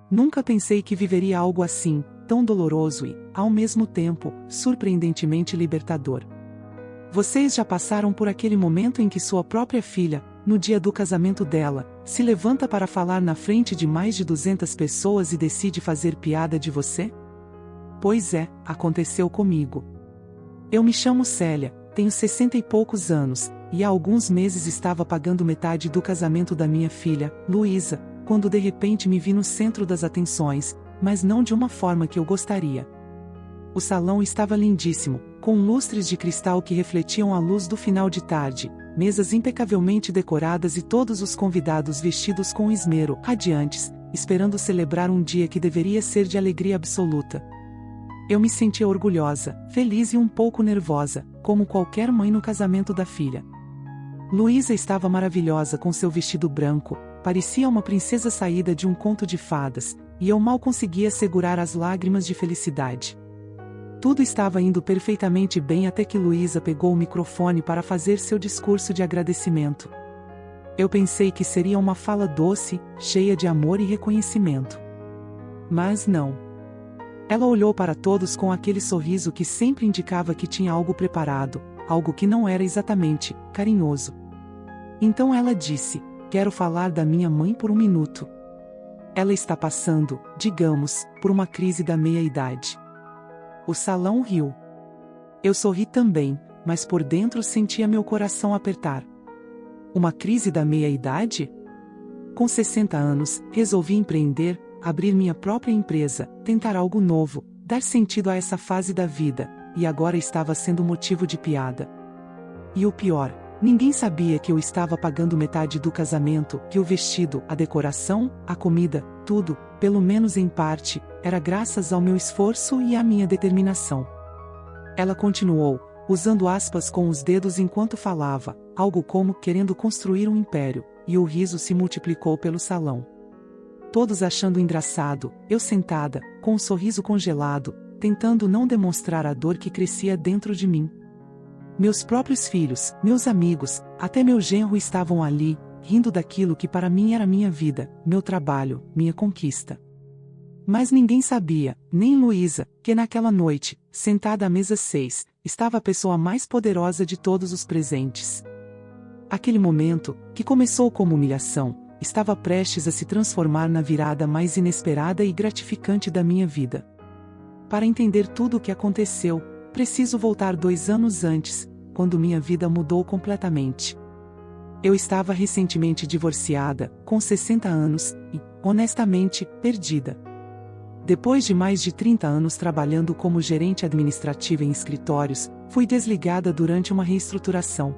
Nunca pensei que viveria algo assim, tão doloroso e, ao mesmo tempo, surpreendentemente libertador. Vocês já passaram por aquele momento em que sua própria filha, no dia do casamento dela, se levanta para falar na frente de mais de 200 pessoas e decide fazer piada de você? Pois é, aconteceu comigo. Eu me chamo Célia, tenho 60 e poucos anos, e há alguns meses estava pagando metade do casamento da minha filha, Luísa, quando de repente me vi no centro das atenções, mas não de uma forma que eu gostaria. O salão estava lindíssimo, com lustres de cristal que refletiam a luz do final de tarde, mesas impecavelmente decoradas e todos os convidados vestidos com esmero, radiantes, esperando celebrar um dia que deveria ser de alegria absoluta. Eu me sentia orgulhosa, feliz e um pouco nervosa, como qualquer mãe no casamento da filha. Luísa estava maravilhosa com seu vestido branco, parecia uma princesa saída de um conto de fadas, e eu mal conseguia segurar as lágrimas de felicidade. Tudo estava indo perfeitamente bem até que Luísa pegou o microfone para fazer seu discurso de agradecimento. Eu pensei que seria uma fala doce, cheia de amor e reconhecimento. Mas não. Ela olhou para todos com aquele sorriso que sempre indicava que tinha algo preparado, algo que não era exatamente carinhoso. Então ela disse: "Quero falar da minha mãe por um minuto. Ela está passando, digamos, por uma crise da meia-idade." O salão riu. Eu sorri também, mas por dentro sentia meu coração apertar. Uma crise da meia-idade? Com 60 anos, resolvi empreender, abrir minha própria empresa, tentar algo novo, dar sentido a essa fase da vida, e agora estava sendo motivo de piada. E o pior, ninguém sabia que eu estava pagando metade do casamento, que o vestido, a decoração, a comida, tudo, pelo menos em parte, era graças ao meu esforço e à minha determinação. Ela continuou, usando aspas com os dedos enquanto falava, algo como querendo construir um império, e o riso se multiplicou pelo salão. Todos achando engraçado, eu sentada, com um sorriso congelado, tentando não demonstrar a dor que crescia dentro de mim. Meus próprios filhos, meus amigos, até meu genro estavam ali, rindo daquilo que para mim era minha vida, meu trabalho, minha conquista. Mas ninguém sabia, nem Luísa, que naquela noite, sentada à mesa 6, estava a pessoa mais poderosa de todos os presentes. Aquele momento, que começou como humilhação, estava prestes a se transformar na virada mais inesperada e gratificante da minha vida. Para entender tudo o que aconteceu, preciso voltar 2 anos antes, quando minha vida mudou completamente. Eu estava recentemente divorciada, com 60 anos, e, honestamente, perdida. Depois de mais de 30 anos trabalhando como gerente administrativa em escritórios, fui desligada durante uma reestruturação.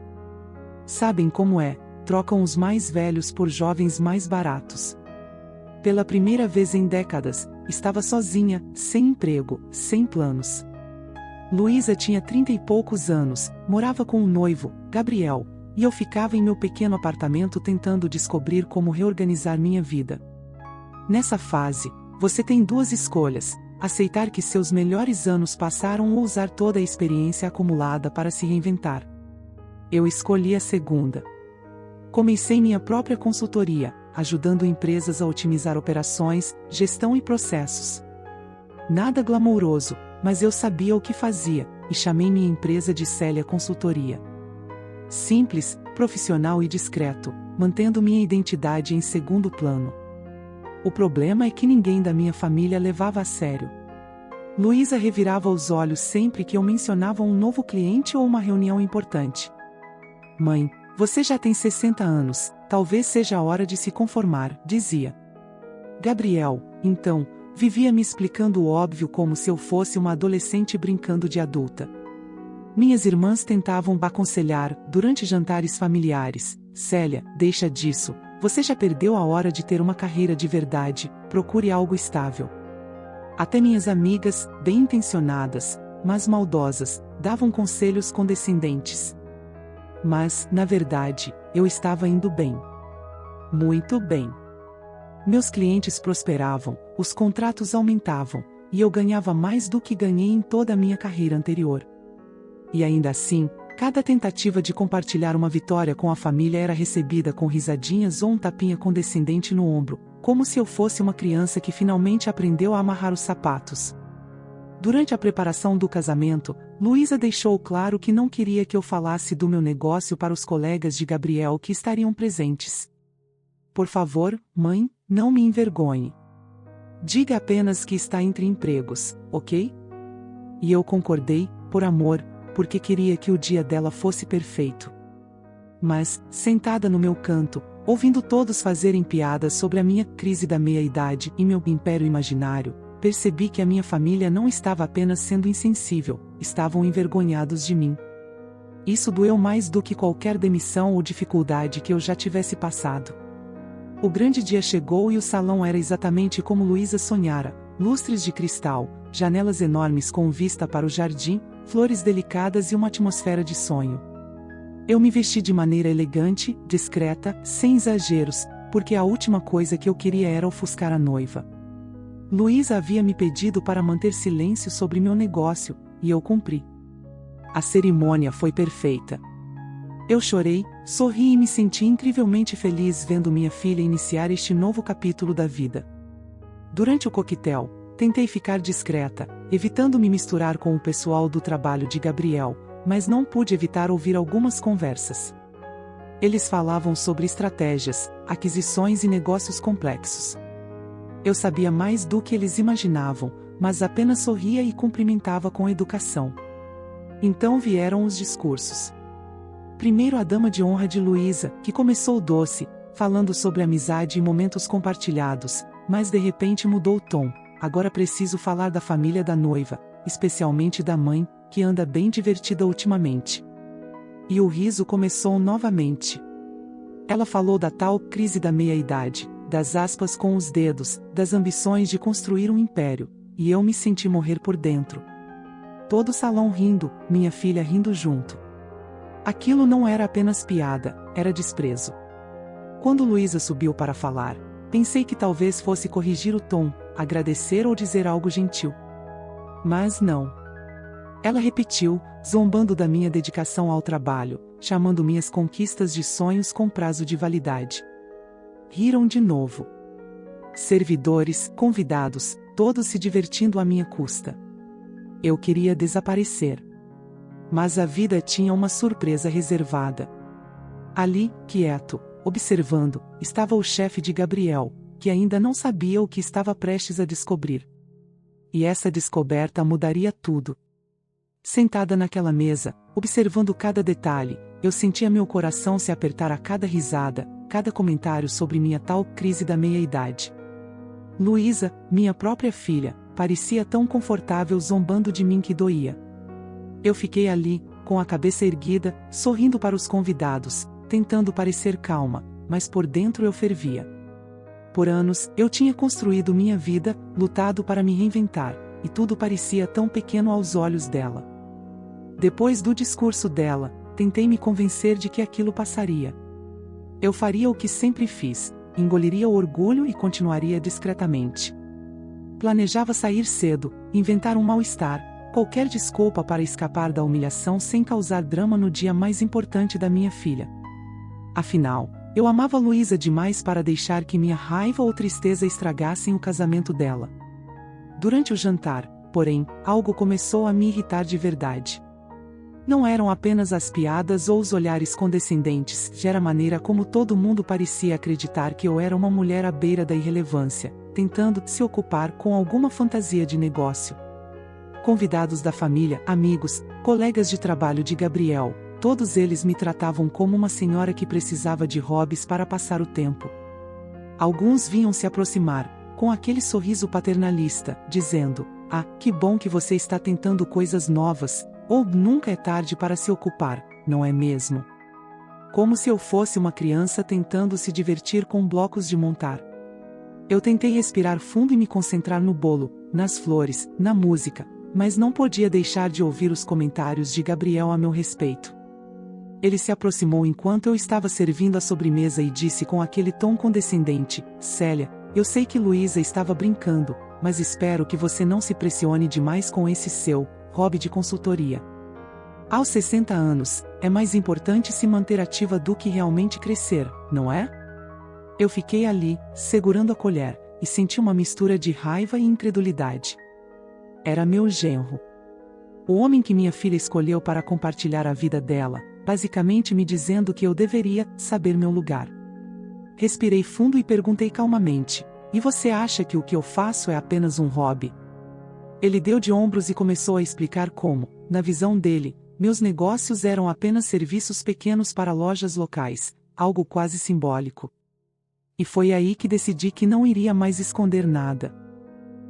Sabem como é, trocam os mais velhos por jovens mais baratos. Pela primeira vez em décadas, estava sozinha, sem emprego, sem planos. Luísa tinha 30 e poucos anos, morava com um noivo, Gabriel, e eu ficava em meu pequeno apartamento tentando descobrir como reorganizar minha vida. Nessa fase, você tem 2 escolhas: aceitar que seus melhores anos passaram ou usar toda a experiência acumulada para se reinventar. Eu escolhi a segunda. Comecei minha própria consultoria, ajudando empresas a otimizar operações, gestão e processos. Nada glamouroso, mas eu sabia o que fazia, e chamei minha empresa de Célia Consultoria. Simples, profissional e discreto, mantendo minha identidade em segundo plano. O problema é que ninguém da minha família levava a sério. Luísa revirava os olhos sempre que eu mencionava um novo cliente ou uma reunião importante. "Mãe, você já tem 60 anos, talvez seja a hora de se conformar", dizia. Gabriel, então, vivia me explicando o óbvio como se eu fosse uma adolescente brincando de adulta. Minhas irmãs tentavam aconselhar, durante jantares familiares: "Célia, deixa disso, você já perdeu a hora de ter uma carreira de verdade, procure algo estável." Até minhas amigas, bem intencionadas, mas maldosas, davam conselhos condescendentes. Mas, na verdade, eu estava indo bem. Muito bem. Meus clientes prosperavam, os contratos aumentavam, e eu ganhava mais do que ganhei em toda a minha carreira anterior. E ainda assim, cada tentativa de compartilhar uma vitória com a família era recebida com risadinhas ou um tapinha condescendente no ombro, como se eu fosse uma criança que finalmente aprendeu a amarrar os sapatos. Durante a preparação do casamento, Luísa deixou claro que não queria que eu falasse do meu negócio para os colegas de Gabriel que estariam presentes. Por favor, mãe, não me envergonhe. Diga apenas que está entre empregos, ok? E eu concordei, por amor, porque queria que o dia dela fosse perfeito. Mas, sentada no meu canto, ouvindo todos fazerem piadas sobre a minha crise da meia-idade e meu império imaginário, percebi que a minha família não estava apenas sendo insensível, estavam envergonhados de mim. Isso doeu mais do que qualquer demissão ou dificuldade que eu já tivesse passado. O grande dia chegou e o salão era exatamente como Luísa sonhara, lustres de cristal, janelas enormes com vista para o jardim, flores delicadas e uma atmosfera de sonho. Eu me vesti de maneira elegante, discreta, sem exageros, porque a última coisa que eu queria era ofuscar a noiva. Luísa havia me pedido para manter silêncio sobre meu negócio, e eu cumpri. A cerimônia foi perfeita. Eu chorei, sorri e me senti incrivelmente feliz vendo minha filha iniciar este novo capítulo da vida. Durante o coquetel, tentei ficar discreta, evitando me misturar com o pessoal do trabalho de Gabriel, mas não pude evitar ouvir algumas conversas. Eles falavam sobre estratégias, aquisições e negócios complexos. Eu sabia mais do que eles imaginavam, mas apenas sorria e cumprimentava com educação. Então vieram os discursos. Primeiro a dama de honra de Luísa, que começou doce, falando sobre amizade e momentos compartilhados, mas de repente mudou o tom. Agora preciso falar da família da noiva, especialmente da mãe, que anda bem divertida ultimamente. E o riso começou novamente. Ela falou da tal crise da meia-idade, das aspas com os dedos, das ambições de construir um império, e eu me senti morrer por dentro. Todo o salão rindo, minha filha rindo junto. Aquilo não era apenas piada, era desprezo. Quando Luísa subiu para falar, pensei que talvez fosse corrigir o tom, agradecer ou dizer algo gentil. Mas não. Ela repetiu, zombando da minha dedicação ao trabalho, chamando minhas conquistas de sonhos com prazo de validade. Riram de novo. Servidores, convidados, todos se divertindo à minha custa. Eu queria desaparecer. Mas a vida tinha uma surpresa reservada. Ali, quieto, observando, estava o chefe de Gabriel, que ainda não sabia o que estava prestes a descobrir. E essa descoberta mudaria tudo. Sentada naquela mesa, observando cada detalhe, eu sentia meu coração se apertar a cada risada, cada comentário sobre minha tal crise da meia-idade. Luísa, minha própria filha, parecia tão confortável zombando de mim que doía. Eu fiquei ali, com a cabeça erguida, sorrindo para os convidados, tentando parecer calma, mas por dentro eu fervia. Por anos, eu tinha construído minha vida, lutado para me reinventar, e tudo parecia tão pequeno aos olhos dela. Depois do discurso dela, tentei me convencer de que aquilo passaria. Eu faria o que sempre fiz, engoliria o orgulho e continuaria discretamente. Planejava sair cedo, inventar um mal-estar, qualquer desculpa para escapar da humilhação sem causar drama no dia mais importante da minha filha. Afinal, eu amava Luísa demais para deixar que minha raiva ou tristeza estragassem o casamento dela. Durante o jantar, porém, algo começou a me irritar de verdade. Não eram apenas as piadas ou os olhares condescendentes, já era a maneira como todo mundo parecia acreditar que eu era uma mulher à beira da irrelevância, tentando se ocupar com alguma fantasia de negócio. Convidados da família, amigos, colegas de trabalho de Gabriel, todos eles me tratavam como uma senhora que precisava de hobbies para passar o tempo. Alguns vinham se aproximar, com aquele sorriso paternalista, dizendo: "Ah, que bom que você está tentando coisas novas, ou nunca é tarde para se ocupar, não é mesmo?" Como se eu fosse uma criança tentando se divertir com blocos de montar. Eu tentei respirar fundo e me concentrar no bolo, nas flores, na música, mas não podia deixar de ouvir os comentários de Gabriel a meu respeito. Ele se aproximou enquanto eu estava servindo a sobremesa e disse com aquele tom condescendente: "Célia, eu sei que Luísa estava brincando, mas espero que você não se pressione demais com esse seu hobby de consultoria. Aos 60 anos, é mais importante se manter ativa do que realmente crescer, não é?" Eu fiquei ali, segurando a colher, e senti uma mistura de raiva e incredulidade. Era meu genro. O homem que minha filha escolheu para compartilhar a vida dela, basicamente me dizendo que eu deveria saber meu lugar. Respirei fundo e perguntei calmamente: e você acha que o que eu faço é apenas um hobby? Ele deu de ombros e começou a explicar como, na visão dele, meus negócios eram apenas serviços pequenos para lojas locais, algo quase simbólico. E foi aí que decidi que não iria mais esconder nada.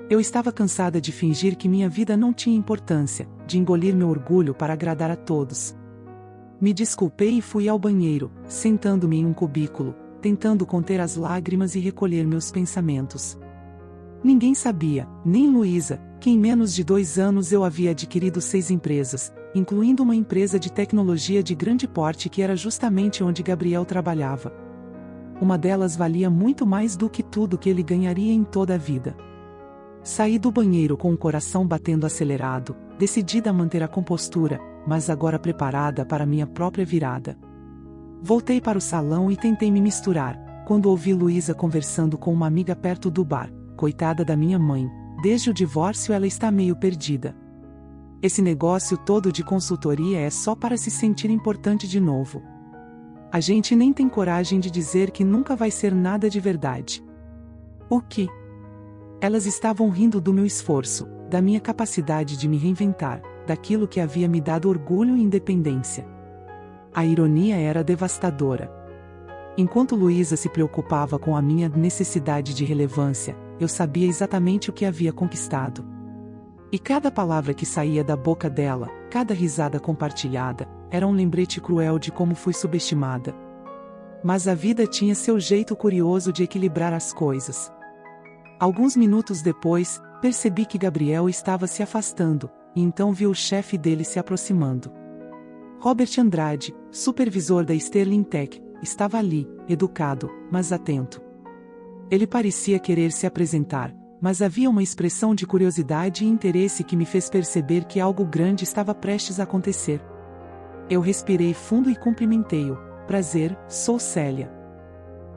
Eu estava cansada de fingir que minha vida não tinha importância, de engolir meu orgulho para agradar a todos. Me desculpei e fui ao banheiro, sentando-me em um cubículo, tentando conter as lágrimas e recolher meus pensamentos. Ninguém sabia, nem Luísa, que em menos de 2 anos eu havia adquirido 6 empresas, incluindo uma empresa de tecnologia de grande porte que era justamente onde Gabriel trabalhava. Uma delas valia muito mais do que tudo que ele ganharia em toda a vida. Saí do banheiro com o coração batendo acelerado, decidida a manter a compostura, mas agora preparada para minha própria virada. Voltei para o salão e tentei me misturar, quando ouvi Luísa conversando com uma amiga perto do bar. Coitada da minha mãe, desde o divórcio ela está meio perdida. Esse negócio todo de consultoria é só para se sentir importante de novo. A gente nem tem coragem de dizer que nunca vai ser nada de verdade. O que? Elas estavam rindo do meu esforço, da minha capacidade de me reinventar, daquilo que havia me dado orgulho e independência. A ironia era devastadora. Enquanto Luísa se preocupava com a minha necessidade de relevância, eu sabia exatamente o que havia conquistado. E cada palavra que saía da boca dela, cada risada compartilhada, era um lembrete cruel de como fui subestimada. Mas a vida tinha seu jeito curioso de equilibrar as coisas. Alguns minutos depois, percebi que Gabriel estava se afastando, e então vi o chefe dele se aproximando. Robert Andrade, supervisor da Sterling Tech, estava ali, educado, mas atento. Ele parecia querer se apresentar, mas havia uma expressão de curiosidade e interesse que me fez perceber que algo grande estava prestes a acontecer. Eu respirei fundo e cumprimentei-o. Prazer, sou Célia.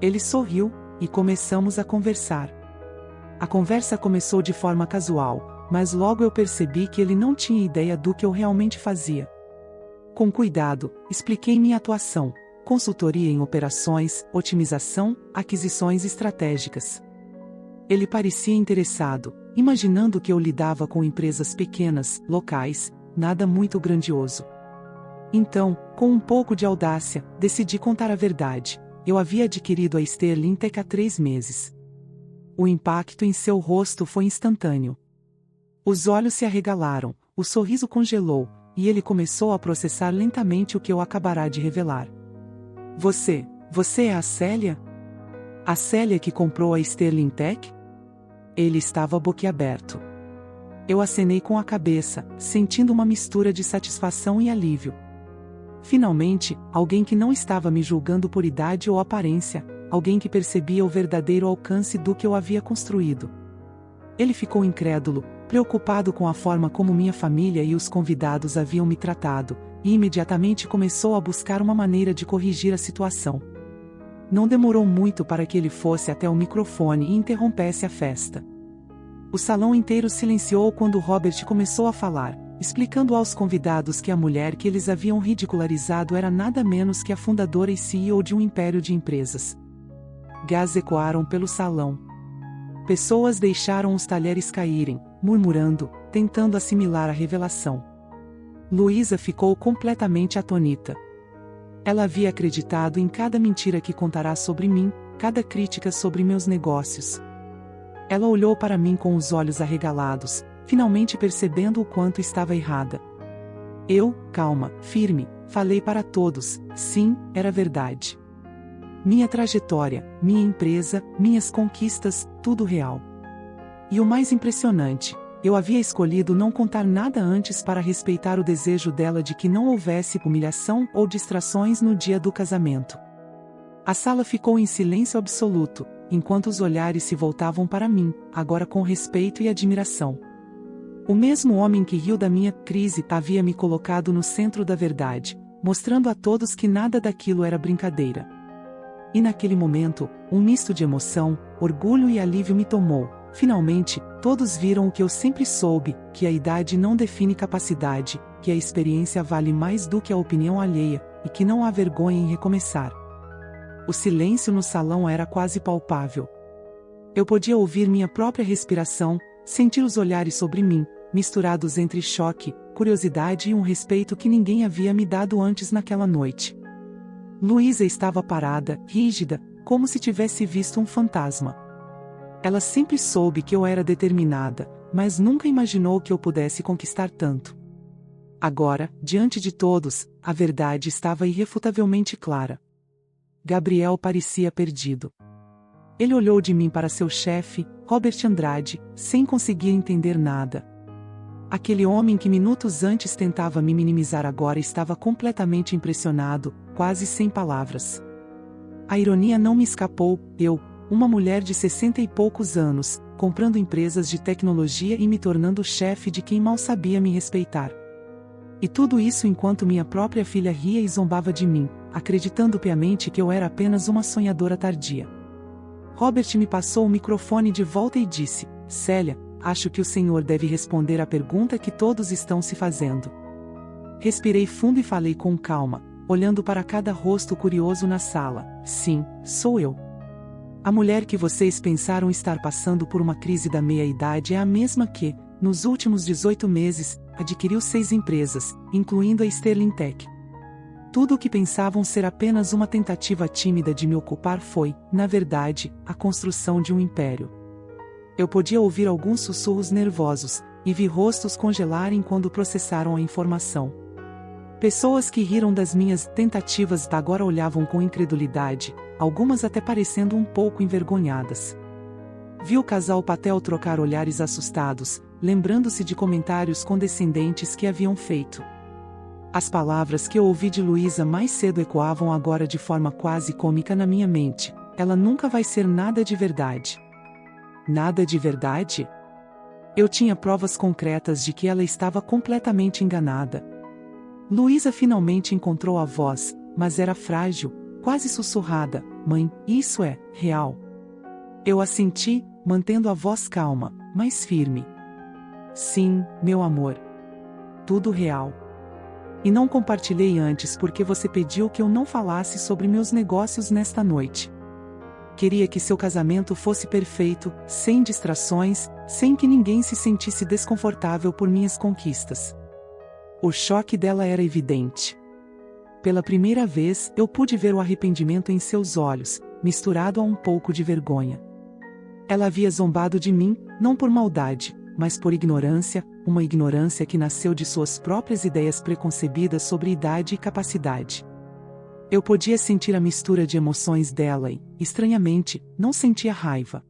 Ele sorriu, e começamos a conversar. A conversa começou de forma casual, mas logo eu percebi que ele não tinha ideia do que eu realmente fazia. Com cuidado, expliquei minha atuação. Consultoria em operações, otimização, aquisições estratégicas. Ele parecia interessado, imaginando que eu lidava com empresas pequenas, locais, nada muito grandioso. Então, com um pouco de audácia, decidi contar a verdade. Eu havia adquirido a Sterling Tech há 3 meses. O impacto em seu rosto foi instantâneo. Os olhos se arregalaram, o sorriso congelou, e ele começou a processar lentamente o que eu acabará de revelar. Você é a Célia? A Célia que comprou a Sterling Tech? Ele estava boquiaberto. Eu acenei com a cabeça, sentindo uma mistura de satisfação e alívio. Finalmente, alguém que não estava me julgando por idade ou aparência, alguém que percebia o verdadeiro alcance do que eu havia construído. Ele ficou incrédulo, preocupado com a forma como minha família e os convidados haviam me tratado, e imediatamente começou a buscar uma maneira de corrigir a situação. Não demorou muito para que ele fosse até o microfone e interrompesse a festa. O salão inteiro silenciou quando Robert começou a falar, explicando aos convidados que a mulher que eles haviam ridicularizado era nada menos que a fundadora e CEO de um império de empresas. Gás ecoaram pelo salão. Pessoas deixaram os talheres caírem, murmurando, tentando assimilar a revelação. Luísa ficou completamente atonita. Ela havia acreditado em cada mentira que contará sobre mim, cada crítica sobre meus negócios. Ela olhou para mim com os olhos arregalados, finalmente percebendo o quanto estava errada. Eu, calma, firme, falei para todos, sim, era verdade. Minha trajetória, minha empresa, minhas conquistas, tudo real. E o mais impressionante, eu havia escolhido não contar nada antes para respeitar o desejo dela de que não houvesse humilhação ou distrações no dia do casamento. A sala ficou em silêncio absoluto, enquanto os olhares se voltavam para mim, agora com respeito e admiração. O mesmo homem que riu da minha crise havia me colocado no centro da verdade, mostrando a todos que nada daquilo era brincadeira. E naquele momento, um misto de emoção, orgulho e alívio me tomou. Finalmente, todos viram o que eu sempre soube, que a idade não define capacidade, que a experiência vale mais do que a opinião alheia, e que não há vergonha em recomeçar. O silêncio no salão era quase palpável. Eu podia ouvir minha própria respiração, sentir os olhares sobre mim, misturados entre choque, curiosidade e um respeito que ninguém havia me dado antes naquela noite. Luísa estava parada, rígida, como se tivesse visto um fantasma. Ela sempre soube que eu era determinada, mas nunca imaginou que eu pudesse conquistar tanto. Agora, diante de todos, a verdade estava irrefutavelmente clara. Gabriel parecia perdido. Ele olhou de mim para seu chefe, Robert Andrade, sem conseguir entender nada. Aquele homem que minutos antes tentava me minimizar agora estava completamente impressionado, quase sem palavras. A ironia não me escapou, eu, uma mulher de 60 e poucos anos, comprando empresas de tecnologia e me tornando chefe de quem mal sabia me respeitar. E tudo isso enquanto minha própria filha ria e zombava de mim, acreditando piamente que eu era apenas uma sonhadora tardia. Robert me passou o microfone de volta e disse: Célia, acho que o senhor deve responder à pergunta que todos estão se fazendo. Respirei fundo e falei com calma, olhando para cada rosto curioso na sala. Sim, sou eu. A mulher que vocês pensaram estar passando por uma crise da meia-idade é a mesma que, nos últimos 18 meses, adquiriu 6 empresas, incluindo a Sterling Tech. Tudo o que pensavam ser apenas uma tentativa tímida de me ocupar foi, na verdade, a construção de um império. Eu podia ouvir alguns sussurros nervosos, e vi rostos congelarem quando processaram a informação. Pessoas que riram das minhas tentativas agora olhavam com incredulidade, algumas até parecendo um pouco envergonhadas. Vi o casal Patel trocar olhares assustados, lembrando-se de comentários condescendentes que haviam feito. As palavras que eu ouvi de Luísa mais cedo ecoavam agora de forma quase cômica na minha mente. Ela nunca vai ser nada de verdade. Nada de verdade? Eu tinha provas concretas de que ela estava completamente enganada. Luísa finalmente encontrou a voz, mas era frágil, quase sussurrada. Mãe, isso é real. Eu assenti, mantendo a voz calma, mas firme. Sim, meu amor. Tudo real. E não compartilhei antes porque você pediu que eu não falasse sobre meus negócios nesta noite. Queria que seu casamento fosse perfeito, sem distrações, sem que ninguém se sentisse desconfortável por minhas conquistas. O choque dela era evidente. Pela primeira vez, eu pude ver o arrependimento em seus olhos, misturado a um pouco de vergonha. Ela havia zombado de mim, não por maldade, mas por ignorância, uma ignorância que nasceu de suas próprias ideias preconcebidas sobre idade e capacidade. Eu podia sentir a mistura de emoções dela e, estranhamente, não sentia raiva.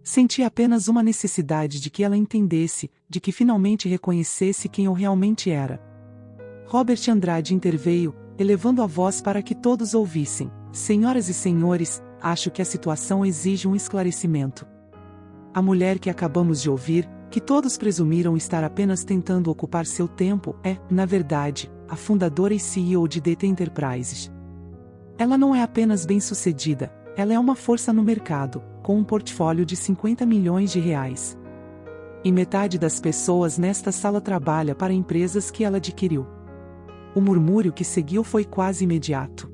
Sentia apenas uma necessidade de que ela entendesse, de que finalmente reconhecesse quem eu realmente era. Robert Andrade interveio, elevando a voz para que todos ouvissem. Senhoras e senhores, acho que a situação exige um esclarecimento. A mulher que acabamos de ouvir, que todos presumiram estar apenas tentando ocupar seu tempo, é, na verdade, a fundadora e CEO de DT Enterprises. Ela não é apenas bem-sucedida, ela é uma força no mercado, com um portfólio de 50 milhões de reais. E metade das pessoas nesta sala trabalha para empresas que ela adquiriu. O murmúrio que seguiu foi quase imediato.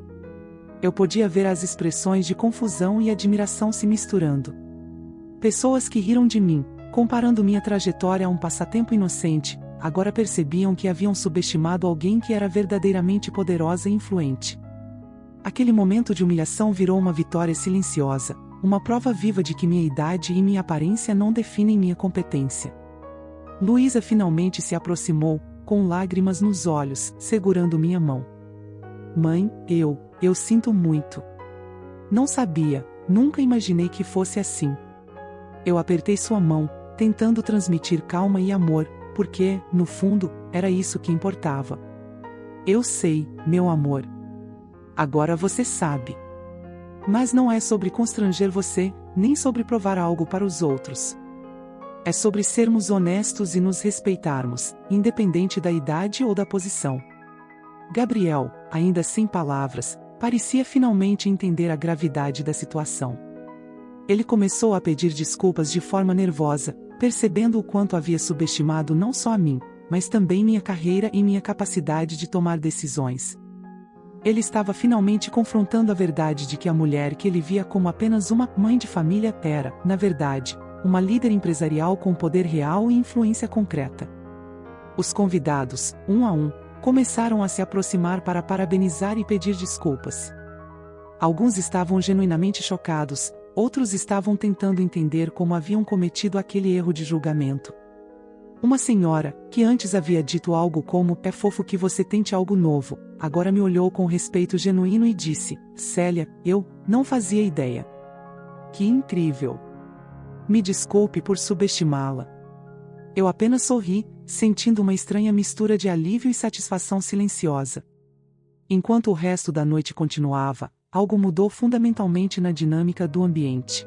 Eu podia ver as expressões de confusão e admiração se misturando. Pessoas que riram de mim, comparando minha trajetória a um passatempo inocente, agora percebiam que haviam subestimado alguém que era verdadeiramente poderosa e influente. Aquele momento de humilhação virou uma vitória silenciosa, uma prova viva de que minha idade e minha aparência não definem minha competência. Luísa finalmente se aproximou, com lágrimas nos olhos, segurando minha mão. Mãe, eu sinto muito. Não sabia, nunca imaginei que fosse assim. Eu apertei sua mão, tentando transmitir calma e amor, porque, no fundo, era isso que importava. Eu sei, meu amor. Agora você sabe. Mas não é sobre constranger você, nem sobre provar algo para os outros. É sobre sermos honestos e nos respeitarmos, independente da idade ou da posição. Gabriel, ainda sem palavras, parecia finalmente entender a gravidade da situação. Ele começou a pedir desculpas de forma nervosa, percebendo o quanto havia subestimado não só a mim, mas também minha carreira e minha capacidade de tomar decisões. Ele estava finalmente confrontando a verdade de que a mulher que ele via como apenas uma mãe de família era, na verdade, uma líder empresarial com poder real e influência concreta. Os convidados, um a um, começaram a se aproximar para parabenizar e pedir desculpas. Alguns estavam genuinamente chocados, outros estavam tentando entender como haviam cometido aquele erro de julgamento. Uma senhora, que antes havia dito algo como "é fofo que você tente algo novo", agora me olhou com respeito genuíno e disse: "Célia, eu não fazia ideia. Que incrível. Me desculpe por subestimá-la." Eu apenas sorri, sentindo uma estranha mistura de alívio e satisfação silenciosa. Enquanto o resto da noite continuava, algo mudou fundamentalmente na dinâmica do ambiente.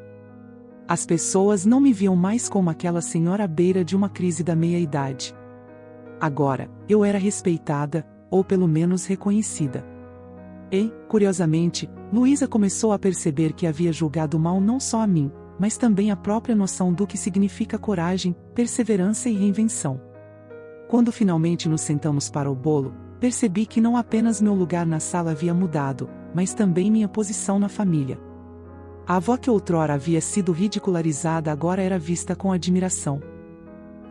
As pessoas não me viam mais como aquela senhora à beira de uma crise da meia-idade. Agora, eu era respeitada, ou pelo menos reconhecida. E, curiosamente, Luísa começou a perceber que havia julgado mal não só a mim, mas também a própria noção do que significa coragem, perseverança e reinvenção. Quando finalmente nos sentamos para o bolo, percebi que não apenas meu lugar na sala havia mudado, mas também minha posição na família. A avó que outrora havia sido ridicularizada agora era vista com admiração.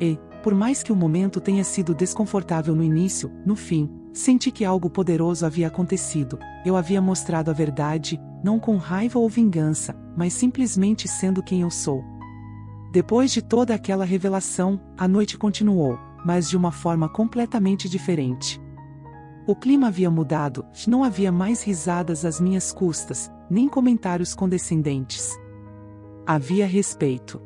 E, por mais que o momento tenha sido desconfortável no início, no fim, senti que algo poderoso havia acontecido. Eu havia mostrado a verdade, não com raiva ou vingança, mas simplesmente sendo quem eu sou. Depois de toda aquela revelação, a noite continuou, mas de uma forma completamente diferente. O clima havia mudado, não havia mais risadas às minhas custas, nem comentários condescendentes. Havia respeito.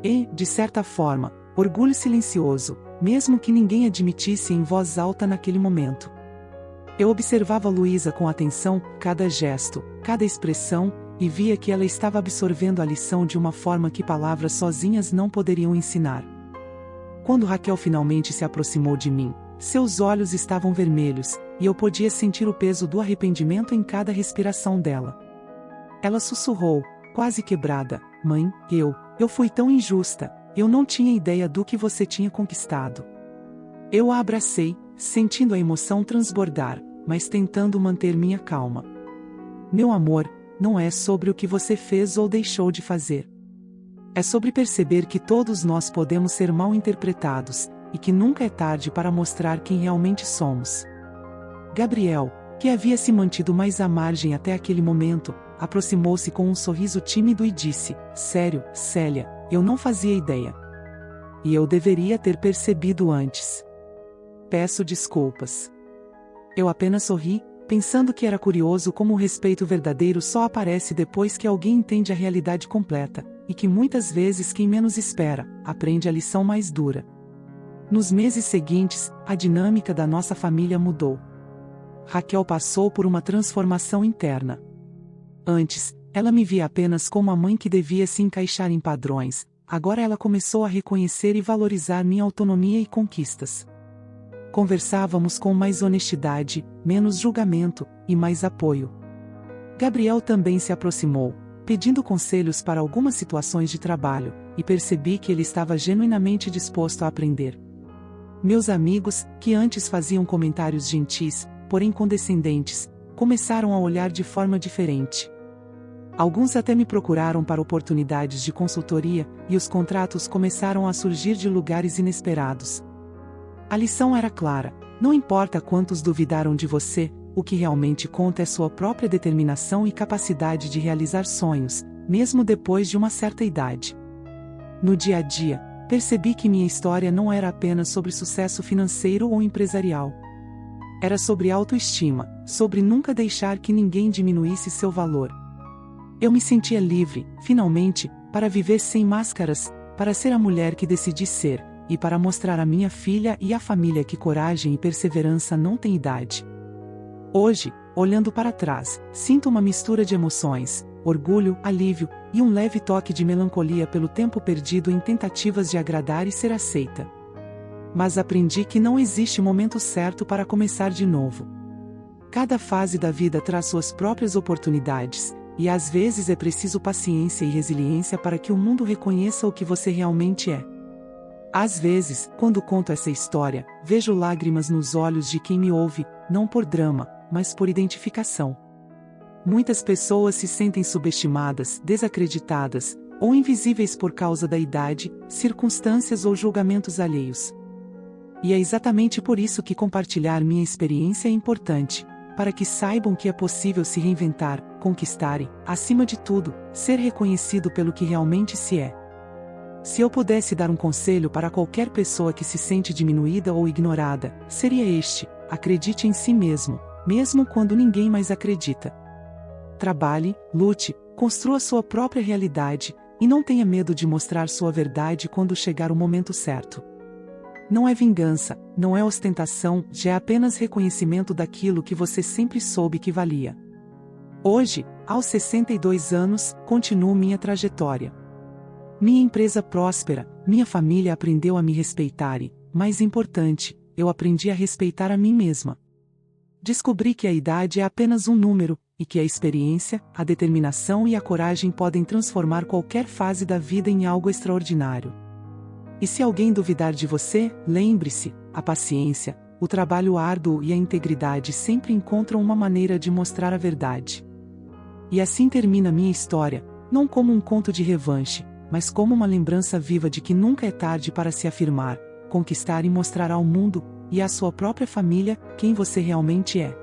E, de certa forma, orgulho silencioso, mesmo que ninguém admitisse em voz alta naquele momento. Eu observava Luísa com atenção, cada gesto, cada expressão, e via que ela estava absorvendo a lição de uma forma que palavras sozinhas não poderiam ensinar. Quando Raquel finalmente se aproximou de mim, seus olhos estavam vermelhos, e eu podia sentir o peso do arrependimento em cada respiração dela. Ela sussurrou, quase quebrada: "Mãe, eu fui tão injusta, eu não tinha ideia do que você tinha conquistado." Eu a abracei, sentindo a emoção transbordar, mas tentando manter minha calma. "Meu amor, não é sobre o que você fez ou deixou de fazer. É sobre perceber que todos nós podemos ser mal interpretados, e que nunca é tarde para mostrar quem realmente somos." Gabriel, que havia se mantido mais à margem até aquele momento, aproximou-se com um sorriso tímido e disse: "Sério, Célia, eu não fazia ideia. E eu deveria ter percebido antes. Peço desculpas." Eu apenas sorri, pensando que era curioso como o respeito verdadeiro só aparece depois que alguém entende a realidade completa, e que muitas vezes quem menos espera, aprende a lição mais dura. Nos meses seguintes, a dinâmica da nossa família mudou. Raquel passou por uma transformação interna. Antes, ela me via apenas como a mãe que devia se encaixar em padrões, agora ela começou a reconhecer e valorizar minha autonomia e conquistas. Conversávamos com mais honestidade, menos julgamento, e mais apoio. Gabriel também se aproximou, pedindo conselhos para algumas situações de trabalho, e percebi que ele estava genuinamente disposto a aprender. Meus amigos, que antes faziam comentários gentis, porém condescendentes, começaram a olhar de forma diferente. Alguns até me procuraram para oportunidades de consultoria, e os contratos começaram a surgir de lugares inesperados. A lição era clara: não importa quantos duvidaram de você, o que realmente conta é sua própria determinação e capacidade de realizar sonhos, mesmo depois de uma certa idade. No dia a dia, percebi que minha história não era apenas sobre sucesso financeiro ou empresarial. Era sobre autoestima, sobre nunca deixar que ninguém diminuísse seu valor. Eu me sentia livre, finalmente, para viver sem máscaras, para ser a mulher que decidi ser, e para mostrar à minha filha e à família que coragem e perseverança não têm idade. Hoje, olhando para trás, sinto uma mistura de emoções, orgulho, alívio, e um leve toque de melancolia pelo tempo perdido em tentativas de agradar e ser aceita. Mas aprendi que não existe momento certo para começar de novo. Cada fase da vida traz suas próprias oportunidades, e às vezes é preciso paciência e resiliência para que o mundo reconheça o que você realmente é. Às vezes, quando conto essa história, vejo lágrimas nos olhos de quem me ouve, não por drama, mas por identificação. Muitas pessoas se sentem subestimadas, desacreditadas, ou invisíveis por causa da idade, circunstâncias ou julgamentos alheios. E é exatamente por isso que compartilhar minha experiência é importante, para que saibam que é possível se reinventar, conquistar e, acima de tudo, ser reconhecido pelo que realmente se é. Se eu pudesse dar um conselho para qualquer pessoa que se sente diminuída ou ignorada, seria este: acredite em si mesmo, mesmo quando ninguém mais acredita. Trabalhe, lute, construa sua própria realidade, e não tenha medo de mostrar sua verdade quando chegar o momento certo. Não é vingança, não é ostentação, já é apenas reconhecimento daquilo que você sempre soube que valia. Hoje, aos 62 anos, continuo minha trajetória. Minha empresa próspera, minha família aprendeu a me respeitar e, mais importante, eu aprendi a respeitar a mim mesma. Descobri que a idade é apenas um número, e que a experiência, a determinação e a coragem podem transformar qualquer fase da vida em algo extraordinário. E se alguém duvidar de você, lembre-se, a paciência, o trabalho árduo e a integridade sempre encontram uma maneira de mostrar a verdade. E assim termina minha história, não como um conto de revanche, mas como uma lembrança viva de que nunca é tarde para se afirmar, conquistar e mostrar ao mundo, e à sua própria família, quem você realmente é.